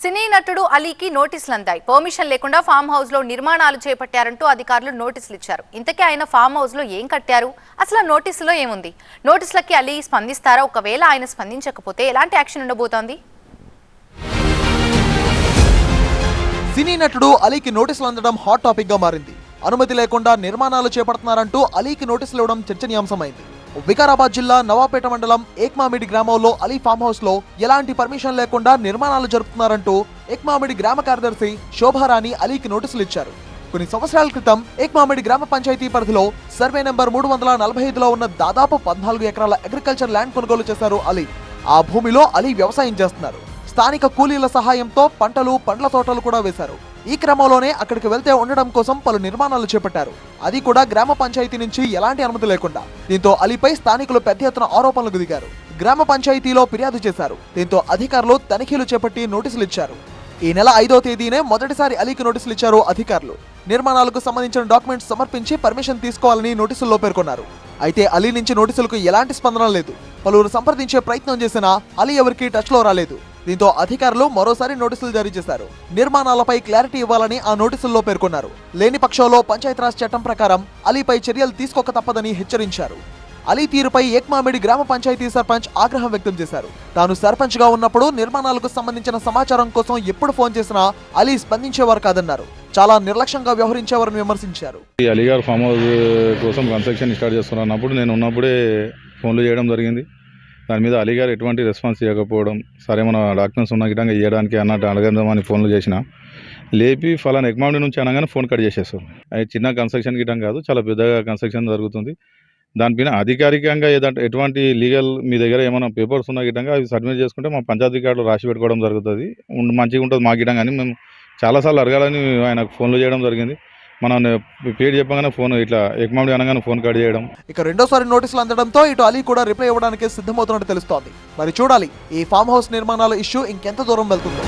సినీ నటుడు అలీకి నోటీసులు అందాయి. పర్మిషన్ లేకుండా ఫామ్ హౌస్ లో నిర్మాణాలు చేపట్టారంటూ అధికారులు నోటీసులు ఇచ్చారు. ఇంతకీ ఆయన ఫామ్ హౌస్ లో ఏం కట్టారు, అసలు నోటీసులో ఏముంది? నోటీసులకి అలీ స్పందిస్తారా? ఒకవేళ ఆయన స్పందించకపోతే ఎలాంటి యాక్షన్ ఉండబోతోంది? సినీ నటుడు అలీకి నోటీసులు అందడం హాట్ టాపిక్ గా మారింది. అనుమతి లేకుండా నిర్మాణాలు చేపడుతున్నారంటూ అలీకి నోటీసులు ఇవ్వడం చర్చనీయాంశమైంది. వికారాబాద్ జిల్లా నవాపేట మండలం ఏక్మామిడి గ్రామంలో అలీ ఫామ్ హౌస్ లో ఎలాంటి పర్మిషన్ లేకుండా నిర్మాణాలు జరుపుతున్నారంటూ ఏక్మామిడి గ్రామ కార్యదర్శి శోభారాణి అలీకి నోటీసులు ఇచ్చారు. కొన్ని సంవత్సరాల క్రితం ఏక్మామిడి గ్రామ పంచాయతీ పరిధిలో సర్వే నెంబర్ 345లో ఉన్న దాదాపు 14 ఎకరాల అగ్రికల్చర్ ల్యాండ్ కొనుగోలు చేశారు అలీ. ఆ భూమిలో అలీ వ్యవసాయం చేస్తున్నారు. స్థానిక కూలీల సహాయంతో పంటలు, పండ్ల తోటలు కూడా వేశారు. ఈ క్రమంలోనే అక్కడికి వెళ్తే ఉండడం కోసం పలు నిర్మాణాలు చేపట్టారు. అది కూడా గ్రామ పంచాయతీ నుంచి ఎలాంటి అనుమతి లేకుండా. దీంతో అలీపై స్థానికులు పెద్ద ఎత్తున ఆరోపణలకు దిగారు. గ్రామ పంచాయతీలో ఫిర్యాదు చేశారు. దీంతో అధికారులు తనిఖీలు చేపట్టి నోటీసులు ఇచ్చారు. ఈ నెల 5వ తేదీనే మొదటిసారి అలీకి నోటీసులు ఇచ్చారు అధికారులు. నిర్మాణాలకు సంబంధించిన డాక్యుమెంట్స్ సమర్పించి పర్మిషన్ తీసుకోవాలని నోటీసుల్లో పేర్కొన్నారు. అయితే అలీ నుంచి నోటీసులకు ఎలాంటి స్పందన లేదు. పలువురు సంప్రదించే ప్రయత్నం చేసినా అలీ ఎవరికి టచ్ లో రాలేదు. దీంతో అధికారులు మరోసారి నోటీసులు జారీ చేశారు. నిర్మాణాలపై క్లారిటీ ఇవ్వాలని ఆ నోటీసుల్లో పేర్కొన్నారు. లేని పక్షంలో పంచాయతీరాజ్ చట్టం ప్రకారం అలీపై చర్యలు తీసుకోక తప్పదని హెచ్చరించారు. అలీ తీరుపై ఏక్మామిడి గ్రామ పంచాయతీ సర్పంచ్ ఆగ్రహం వ్యక్తం చేశారు. తాను సర్పంచ్ గా ఉన్నప్పుడు నిర్మాణాలకు సంబంధించిన సమాచారం కోసం ఎప్పుడు ఫోన్ చేసినా అలీ స్పందించేవారు కాదన్నారు. చాలా నిర్లక్ష్యంగా వ్యవహరించేవారని విమర్శించారు. అలీ గారు ఫామ్ హౌస్ కోసం కన్స్ట్రక్షన్ స్టార్ట్ చేస్తున్నప్పుడు నేను ఉన్నప్పుడే ఫోన్లు చేయడం జరిగింది. దాని మీద అలీ గారు ఎటువంటి రెస్పాన్స్ ఇవ్వకపోవడం, సరే మన డాక్యుమెంట్స్ ఉన్న గిట్టంగా ఇవ్వడానికి అన్నట్టు అడగదామని ఫోన్లు చేసిన లేపి ఫలానా ఎక్మామిడి నుంచి అనగానే ఫోన్ కట్ చేసేస్తారు. అది చిన్న కన్స్ట్రక్షన్ గిట్టం కాదు, చాలా పెద్దగా కన్స్ట్రక్షన్ జరుగుతుంది. దానిపైన అధికారికంగా ఏదంటే ఎటువంటి లీగల్ మీ దగ్గర ఏమైనా పేపర్స్ ఉన్న గిట్టంగా అవి సబ్మిట్ చేసుకుంటే మా పంచాయతీ కార్డులో రాసి పెట్టుకోవడం జరుగుతుంది, మంచిగా ఉంటుంది మా గిట్టం. కానీ మేము చాలాసార్లు అడగాలని ఆయనకు ఫోన్లు చేయడం జరిగింది. మనం పేరు చెప్పగానే ఫోన్ ఇట్లా ఏక్మామిడి అనగానే ఫోన్ కట్ చేయడం. ఇక రెండోసారి నోటీసులు అందడంతో ఇటు అలీ కూడా రిప్లై ఇవ్వడానికి సిద్ధమవుతున్నట్టు తెలుస్తోంది. మరి చూడాలి ఈ ఫామ్ హౌస్ నిర్మాణాల ఇష్యూ ఇంకెంత దూరం వెళ్తుందో.